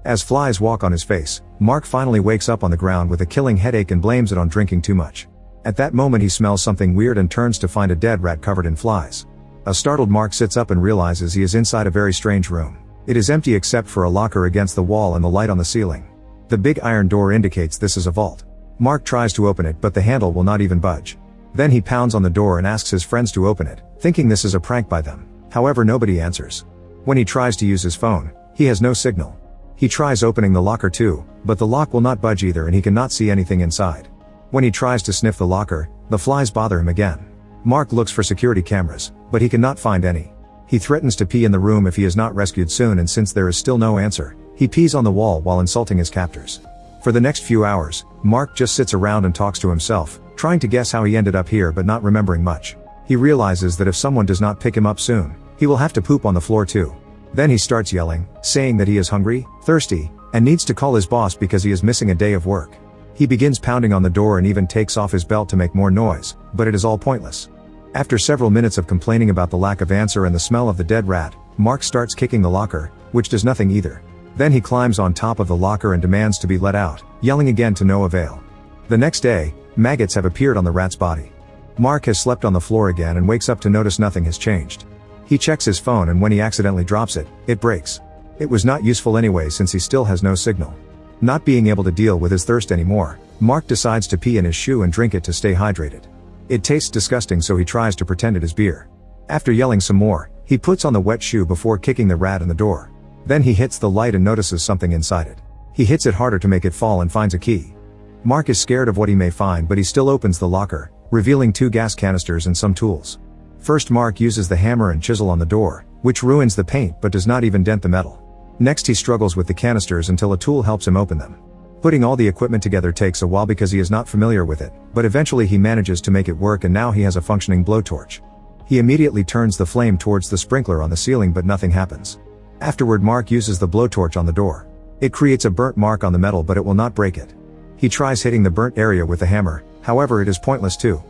As flies walk on his face, Mark finally wakes up on the ground with a killing headache and blames it on drinking too much. At that moment he smells something weird and turns to find a dead rat covered in flies. A startled Mark sits up and realizes he is inside a very strange room. It is empty except for a locker against the wall and the light on the ceiling. The big iron door indicates this is a vault. Mark tries to open it but the handle will not even budge. Then he pounds on the door and asks his friends to open it, thinking this is a prank by them. However, nobody answers. When he tries to use his phone, he has no signal. He tries opening the locker too, but the lock will not budge either and he cannot see anything inside. When he tries to sniff the locker, the flies bother him again. Mark looks for security cameras, but he cannot find any. He threatens to pee in the room if he is not rescued soon, and since there is still no answer, he pees on the wall while insulting his captors. For the next few hours, Mark just sits around and talks to himself, trying to guess how he ended up here but not remembering much. He realizes that if someone does not pick him up soon, he will have to poop on the floor too. Then he starts yelling, saying that he is hungry, thirsty, and needs to call his boss because he is missing a day of work. He begins pounding on the door and even takes off his belt to make more noise, but it is all pointless. After several minutes of complaining about the lack of answer and the smell of the dead rat, Mark starts kicking the locker, which does nothing either. Then he climbs on top of the locker and demands to be let out, yelling again to no avail. The next day, maggots have appeared on the rat's body. Mark has slept on the floor again and wakes up to notice nothing has changed. He checks his phone and when he accidentally drops it, it breaks. It was not useful anyway since he still has no signal. Not being able to deal with his thirst anymore, Mark decides to pee in his shoe and drink it to stay hydrated. It tastes disgusting so he tries to pretend it is beer. After yelling some more, he puts on the wet shoe before kicking the rat in the door. Then he hits the light and notices something inside it. He hits it harder to make it fall and finds a key. Mark is scared of what he may find but he still opens the locker, revealing 2 gas canisters and some tools. First Mark uses the hammer and chisel on the door, which ruins the paint but does not even dent the metal. Next he struggles with the canisters until a tool helps him open them. Putting all the equipment together takes a while because he is not familiar with it, but eventually he manages to make it work and now he has a functioning blowtorch. He immediately turns the flame towards the sprinkler on the ceiling but nothing happens. Afterward Mark uses the blowtorch on the door. It creates a burnt mark on the metal but it will not break it. He tries hitting the burnt area with the hammer, however it is pointless too.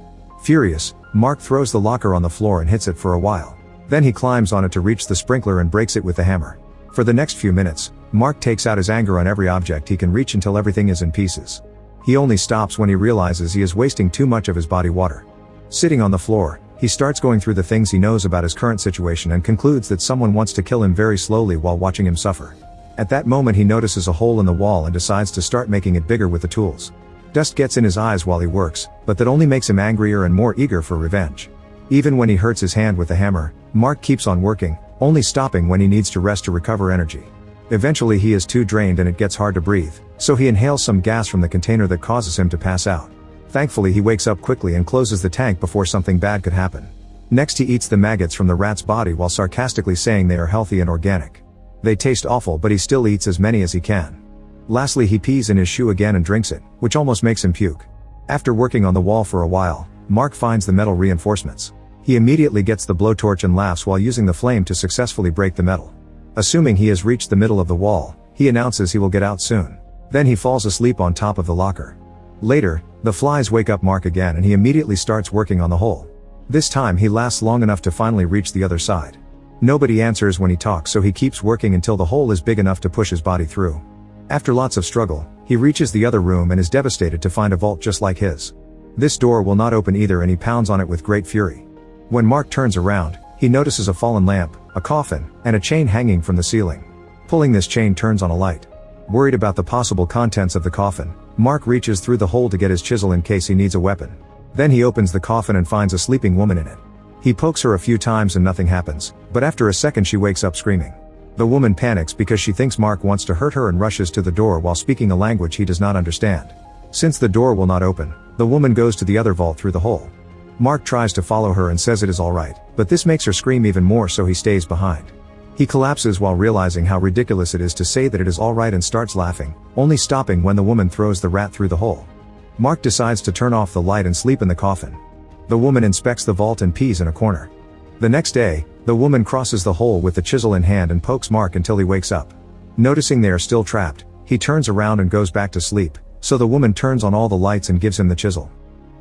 Furious, Mark throws the locker on the floor and hits it for a while. Then he climbs on it to reach the sprinkler and breaks it with the hammer. For the next few minutes, Mark takes out his anger on every object he can reach until everything is in pieces. He only stops when he realizes he is wasting too much of his body water. Sitting on the floor, he starts going through the things he knows about his current situation and concludes that someone wants to kill him very slowly while watching him suffer. At that moment he notices a hole in the wall and decides to start making it bigger with the tools. Dust gets in his eyes while he works, but that only makes him angrier and more eager for revenge. Even when he hurts his hand with the hammer, Mark keeps on working, only stopping when he needs to rest to recover energy. Eventually he is too drained and it gets hard to breathe, so he inhales some gas from the container that causes him to pass out. Thankfully he wakes up quickly and closes the tank before something bad could happen. Next he eats the maggots from the rat's body while sarcastically saying they are healthy and organic. They taste awful but he still eats as many as he can. Lastly he pees in his shoe again and drinks it, which almost makes him puke. After working on the wall for a while, Mark finds the metal reinforcements. He immediately gets the blowtorch and laughs while using the flame to successfully break the metal. Assuming he has reached the middle of the wall, he announces he will get out soon. Then he falls asleep on top of the locker. Later, the flies wake up Mark again and he immediately starts working on the hole. This time he lasts long enough to finally reach the other side. Nobody answers when he talks so he keeps working until the hole is big enough to push his body through. After lots of struggle, he reaches the other room and is devastated to find a vault just like his. This door will not open either and he pounds on it with great fury. When Mark turns around, he notices a fallen lamp, a coffin, and a chain hanging from the ceiling. Pulling this chain turns on a light. Worried about the possible contents of the coffin, Mark reaches through the hole to get his chisel in case he needs a weapon. Then he opens the coffin and finds a sleeping woman in it. He pokes her a few times and nothing happens, but after a second she wakes up screaming. The woman panics because she thinks Mark wants to hurt her and rushes to the door while speaking a language he does not understand. Since the door will not open, the woman goes to the other vault through the hole. Mark tries to follow her and says it is alright, but this makes her scream even more so he stays behind. He collapses while realizing how ridiculous it is to say that it is alright and starts laughing, only stopping when the woman throws the rat through the hole. Mark decides to turn off the light and sleep in the coffin. The woman inspects the vault and pees in a corner. The next day, the woman crosses the hole with the chisel in hand and pokes Mark until he wakes up. Noticing they are still trapped, he turns around and goes back to sleep, so the woman turns on all the lights and gives him the chisel.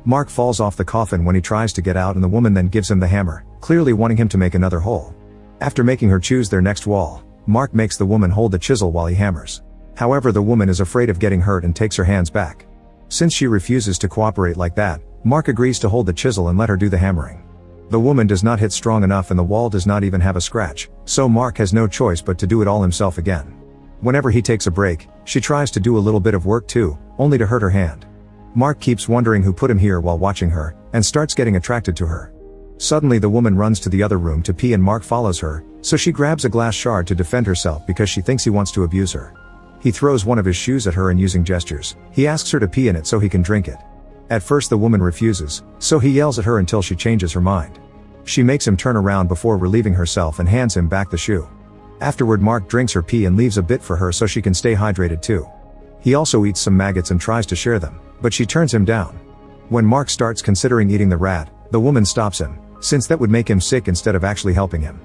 Mark falls off the coffin when he tries to get out and the woman then gives him the hammer, clearly wanting him to make another hole. After making her choose their next wall, Mark makes the woman hold the chisel while he hammers. However, the woman is afraid of getting hurt and takes her hands back. Since she refuses to cooperate like that, Mark agrees to hold the chisel and let her do the hammering. The woman does not hit strong enough and the wall does not even have a scratch, so Mark has no choice but to do it all himself again. Whenever he takes a break, she tries to do a little bit of work too, only to hurt her hand. Mark keeps wondering who put him here while watching her, and starts getting attracted to her. Suddenly the woman runs to the other room to pee and Mark follows her, so she grabs a glass shard to defend herself because she thinks he wants to abuse her. He throws one of his shoes at her and using gestures, he asks her to pee in it so he can drink it. At first the woman refuses, so he yells at her until she changes her mind. She makes him turn around before relieving herself and hands him back the shoe. Afterward Mark drinks her pee and leaves a bit for her so she can stay hydrated too. He also eats some maggots and tries to share them, but she turns him down. When Mark starts considering eating the rat, the woman stops him, since that would make him sick instead of actually helping him.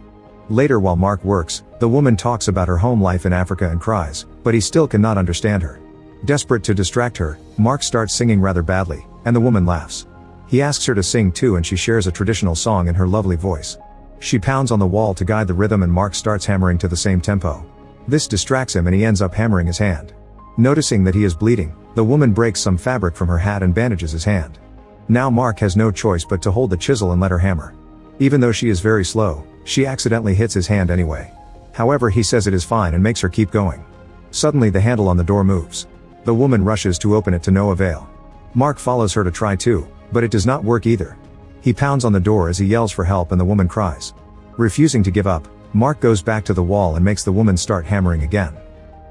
Later while Mark works, the woman talks about her home life in Africa and cries, but he still cannot understand her. Desperate to distract her, Mark starts singing rather badly, and the woman laughs. He asks her to sing too and she shares a traditional song in her lovely voice. She pounds on the wall to guide the rhythm and Mark starts hammering to the same tempo. This distracts him and he ends up hammering his hand. Noticing that he is bleeding, the woman breaks some fabric from her hat and bandages his hand. Now Mark has no choice but to hold the chisel and let her hammer. Even though she is very slow, she accidentally hits his hand anyway. However, he says it is fine and makes her keep going. Suddenly the handle on the door moves. The woman rushes to open it to no avail. Mark follows her to try too, but it does not work either. He pounds on the door as he yells for help and the woman cries. Refusing to give up, Mark goes back to the wall and makes the woman start hammering again.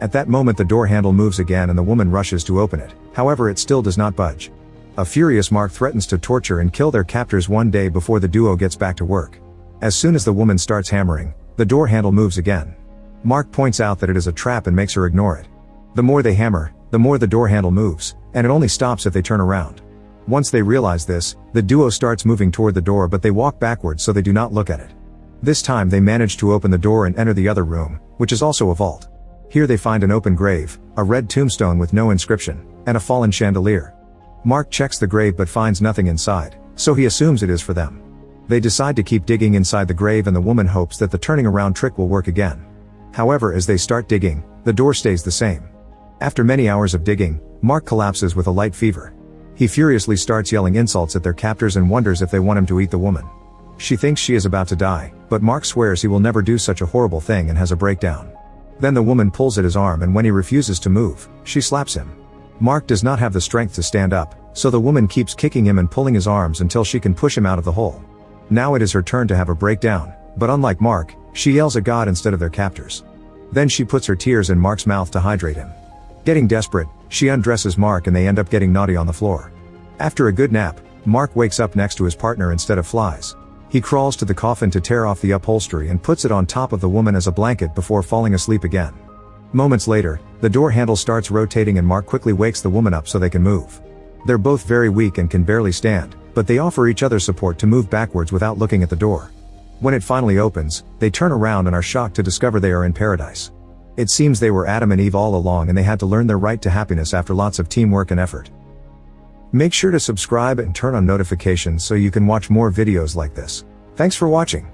At that moment the door handle moves again and the woman rushes to open it, however it still does not budge. A furious Mark threatens to torture and kill their captors one day before the duo gets back to work. As soon as the woman starts hammering, the door handle moves again. Mark points out that it is a trap and makes her ignore it. The more they hammer, the more the door handle moves, and it only stops if they turn around. Once they realize this, the duo starts moving toward the door but they walk backwards so they do not look at it. This time they manage to open the door and enter the other room, which is also a vault. Here they find an open grave, a red tombstone with no inscription, and a fallen chandelier. Mark checks the grave but finds nothing inside, so he assumes it is for them. They decide to keep digging inside the grave and the woman hopes that the turning around trick will work again. However, as they start digging, the door stays the same. After many hours of digging, Mark collapses with a light fever. He furiously starts yelling insults at their captors and wonders if they want him to eat the woman. She thinks she is about to die, but Mark swears he will never do such a horrible thing and has a breakdown. Then the woman pulls at his arm and when he refuses to move, she slaps him. Mark does not have the strength to stand up, so the woman keeps kicking him and pulling his arms until she can push him out of the hole. Now it is her turn to have a breakdown, but unlike Mark, she yells at God instead of their captors. Then she puts her tears in Mark's mouth to hydrate him. Getting desperate, she undresses Mark and they end up getting naughty on the floor. After a good nap, Mark wakes up next to his partner instead of flies. He crawls to the coffin to tear off the upholstery and puts it on top of the woman as a blanket before falling asleep again. Moments later, the door handle starts rotating and Mark quickly wakes the woman up so they can move. They're both very weak and can barely stand, but they offer each other support to move backwards without looking at the door. When it finally opens, they turn around and are shocked to discover they are in paradise. It seems they were Adam and Eve all along and they had to learn their right to happiness after lots of teamwork and effort. Make sure to subscribe and turn on notifications so you can watch more videos like this. Thanks for watching.